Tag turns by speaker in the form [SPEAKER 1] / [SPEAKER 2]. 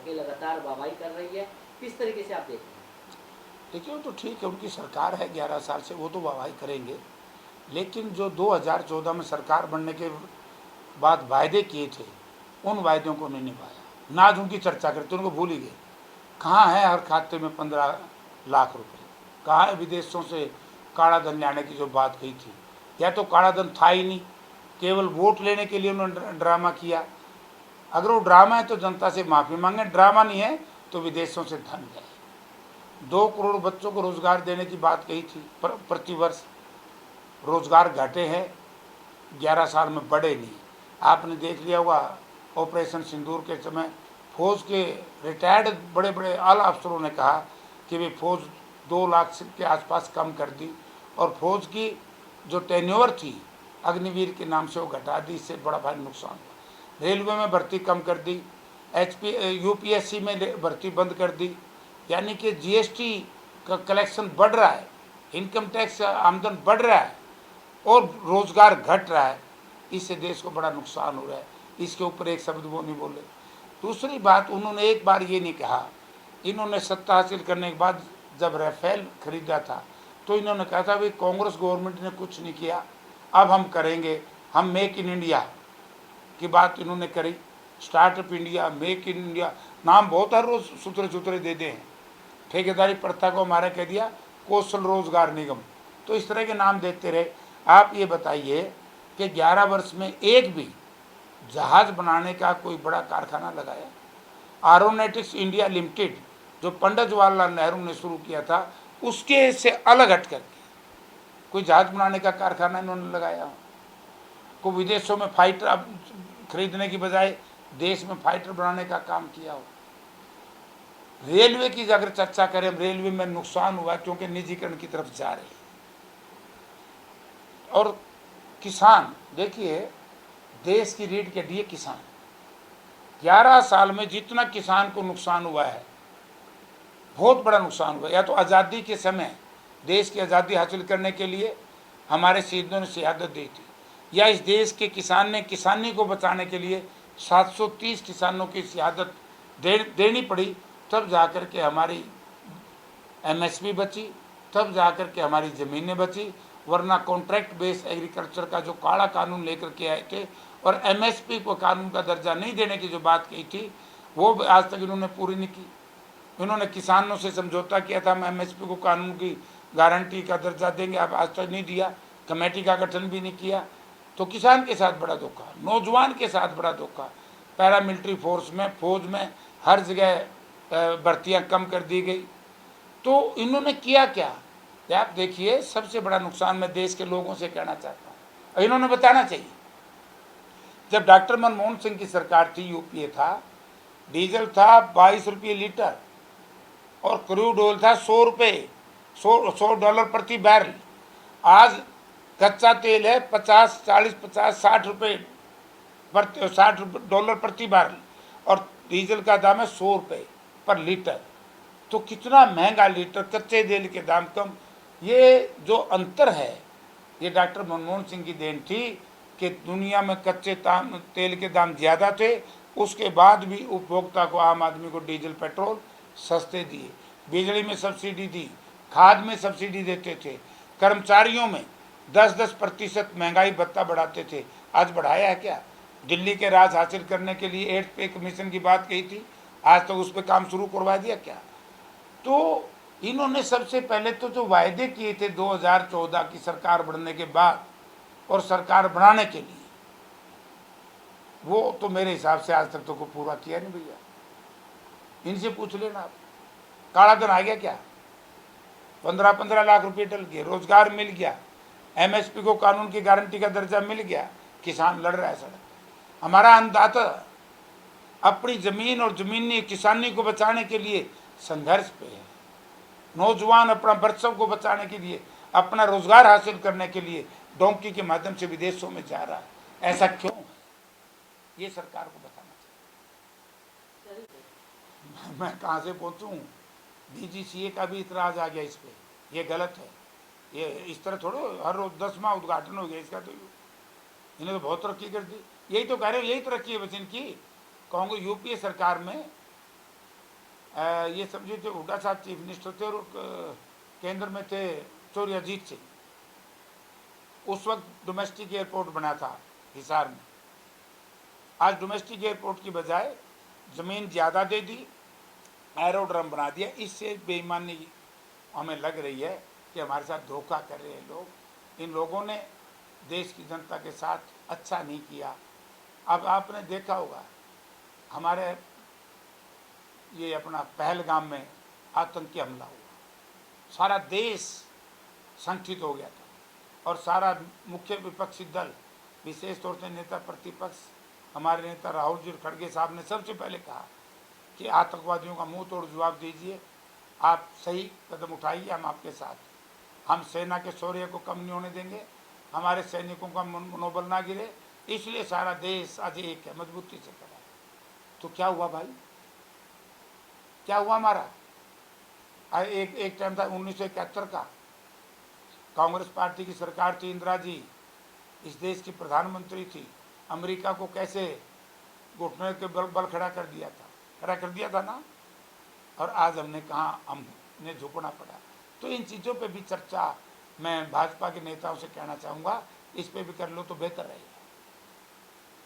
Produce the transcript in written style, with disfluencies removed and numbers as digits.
[SPEAKER 1] के लगातार वाहवाही कर रही है, किस तरीके से आप देखते हैं?
[SPEAKER 2] देखिए, वो तो ठीक है, उनकी सरकार है 11 साल से, वो तो वाहवाही करेंगे। लेकिन जो 2014 में सरकार बनने के बाद वायदे किए थे, उन वायदों को नहीं निभाया। ना आज उनकी चर्चा करते, उनको भूल ही गए। कहाँ है हर खाते में 15 लाख रुपए? कहाँ है विदेशों से काला धन लाने की जो बात कही थी? या तो काला धन था ही नहीं, केवल वोट लेने के लिए उन्होंने ड्रामा किया। अगर वो ड्रामा है तो जनता से माफ़ी मांगे, ड्रामा नहीं है तो विदेशों से धन जाए। 2 करोड़ बच्चों को रोजगार देने की बात कही थी प्रतिवर्ष, रोजगार घटे हैं, 11 साल में बढ़े नहीं। आपने देख लिया होगा ऑपरेशन सिंदूर के समय फौज के रिटायर्ड बड़े बड़े आला अफसरों ने कहा कि वे फौज 2 लाख के आसपास कम कर दी, और फौज की जो टेन्योर थी अग्निवीर के नाम से वो घटा दी। इससे बड़ा भारी नुकसान हुआ। रेलवे में भर्ती कम कर दी, यूपीएससी में भर्ती बंद कर दी। यानी कि जीएसटी का कलेक्शन बढ़ रहा है, इनकम टैक्स आमदन बढ़ रहा है और रोजगार घट रहा है। इससे देश को बड़ा नुकसान हो रहा है। इसके ऊपर एक शब्द वो नहीं बोले। दूसरी बात, उन्होंने एक बार ये नहीं कहा, इन्होंने सत्ता हासिल करने के बाद जब राफेल खरीदा था तो इन्होंने कहा था भाई कांग्रेस गवर्नमेंट ने कुछ नहीं किया, अब हम करेंगे। हम मेक इन इंडिया की बात इन्होंने करी, startup India, make in India, नाम बहुत हर रोज सूत्रे सूत्रे दे दे हैं। ठेकेदारी प्रथा को हमारा कह दिया कौशल रोजगार निगम। तो इस तरह के नाम देते रहे। आप ये बताइए कि 11 वर्ष में एक भी जहाज बनाने का कोई बड़ा कारखाना लगाया? एरोनॉटिक्स इंडिया लिमिटेड जो पंडित जवाहरलाल नेहरू ने शुरू किया था, उसके से अलग हट करके कोई जहाज बनाने का कारखाना इन्होंने लगाया? को विदेशों में फाइटर खरीदने की बजाय देश में फाइटर बनाने का काम किया हो? रेलवे की अगर चर्चा करें, रेलवे में नुकसान हुआ क्योंकि निजीकरण की तरफ जा रहे हैं। और किसान, देखिए देश की रीढ़ की हड्डी है किसान। 11 साल में जितना किसान को नुकसान हुआ है, बहुत बड़ा नुकसान हुआ। या तो आज़ादी के समय, देश की आज़ादी हासिल करने के लिए हमारे शहीदों ने शहादत दी थी, या इस देश के किसान ने किसानी को बचाने के लिए 730 किसानों की शहादत देनी पड़ी, तब जाकर के हमारी एमएसपी बची, तब जाकर के हमारी ज़मीनें बची। वरना कॉन्ट्रैक्ट बेस्ड एग्रीकल्चर का जो काला कानून लेकर के आए थे और एमएसपी को कानून का दर्जा नहीं देने की जो बात कही थी, वो आज तक इन्होंने पूरी नहीं की। इन्होंने किसानों से समझौता किया था, हम एमएसपी को कानून की गारंटी का दर्जा देंगे, अब आज तक नहीं दिया। कमेटी का गठन भी नहीं किया। तो किसान के साथ बड़ा धोखा, नौजवान के साथ बड़ा धोखा। पैरामिलिट्री फोर्स में, फौज में हर जगह भर्तियाँ कम कर दी गई। तो इन्होंने किया क्या? आप देखिए, सबसे बड़ा नुकसान मैं देश के लोगों से कहना चाहता हूँ, और इन्होंने बताना चाहिए। जब डॉक्टर मनमोहन सिंह की सरकार थी, यूपीए था, डीजल था 22 रुपये लीटर और क्रूड ऑयल था 100 रुपये, 100 डॉलर प्रति बैरल। आज कच्चा तेल है 50, 40, 50, 60 रुपये, 60 डॉलर प्रति बैरल, और डीजल का दाम है 100 रुपये पर लीटर। तो कितना महंगा लीटर, कच्चे तेल के दाम कम। ये जो अंतर है, ये डॉक्टर मनमोहन सिंह की देन थी कि दुनिया में कच्चे तेल के दाम ज़्यादा थे, उसके बाद भी उपभोक्ता को, आम आदमी को डीजल पेट्रोल सस्ते दिए। बिजली में सब्सिडी दी, खाद में सब्सिडी देते थे, कर्मचारियों में 10-10% महंगाई भत्ता बढ़ाते थे। आज बढ़ाया है क्या? दिल्ली के राज हासिल करने के लिए 8 पे कमीशन की बात कही थी, आज तक उस पर काम शुरू करवा दिया क्या? तो इन्होंने सबसे पहले तो जो वायदे किए थे 2014 की सरकार बनने के बाद और सरकार बनाने के लिए, वो तो मेरे हिसाब से आज तक तो को पूरा किया नहीं भैया। इनसे पूछ लेना आप, काला धन आ गया क्या? 15-15 लाख रुपए डल गए, रोजगार मिल गया, एमएसपी को कानून की गारंटी का दर्जा मिल गया, किसान लड़ रहा है सड़क। हमारा अन्नदाता अपनी जमीन और जमीनी किसानी को बचाने के लिए संघर्ष पे है। नौजवान अपना वर्चस्व को बचाने के लिए, अपना रोजगार हासिल करने के लिए डोंकी के माध्यम से विदेशों में जा रहा है। ऐसा क्यों है? ये सरकार को बताना चाहिए। मैं कहाँ से पहुँचूँ? डीजीसीए का भी इतराज आ गया इस पर, ये गलत है। ये इस तरह थोड़े हर रोज 10वां उद्घाटन हो गया इसका, तो इन्हें तो बहुत तरक्की कर दी। यही तो कह रहे हैं, यही तरक्की है बस इनकी। कांग्रेस यूपीए सरकार में ये समझिए जो हुड्डा साहब चीफ मिनिस्टर थे और केंद्र में थे चौधरी अजीत सिंह, उस वक्त डोमेस्टिक एयरपोर्ट बना था हिसार में। आज डोमेस्टिक एयरपोर्ट की बजाय ज़मीन ज़्यादा दे दी, एरोड्रम बना दिया। इससे बेईमानी हमें लग रही है कि हमारे साथ धोखा कर रहे हैं लोग। इन लोगों ने देश की जनता के साथ अच्छा नहीं किया। अब आपने देखा होगा हमारे ये अपना पहलगाम में आतंकी हमला हुआ, सारा देश संगठित हो गया था और सारा मुख्य विपक्षी दल, विशेष तौर से नेता प्रतिपक्ष हमारे नेता राहुल जी खड़गे साहब ने सबसे पहले कहा कि आतंकवादियों का मुंह तोड़ जवाब दीजिए, आप सही कदम उठाइए, हम आपके साथ। हम सेना के शौर्य को कम नहीं होने देंगे, हमारे सैनिकों का मनोबल ना गिरे, इसलिए सारा देश आज एक है, मजबूती से खड़ा है। तो क्या हुआ भाई, क्या हुआ हमारा? एक टाइम था 1971 का, कांग्रेस पार्टी की सरकार थी, इंदिरा जी इस देश की प्रधानमंत्री थी। अमेरिका को कैसे घुटने के बल खड़ा कर दिया था ना। और आज हमने कहा हमने झुकना पड़ा। तो इन चीज़ों पे भी चर्चा मैं भाजपा के नेताओं से कहना चाहूँगा, इस पे भी कर लो तो बेहतर रहेगा।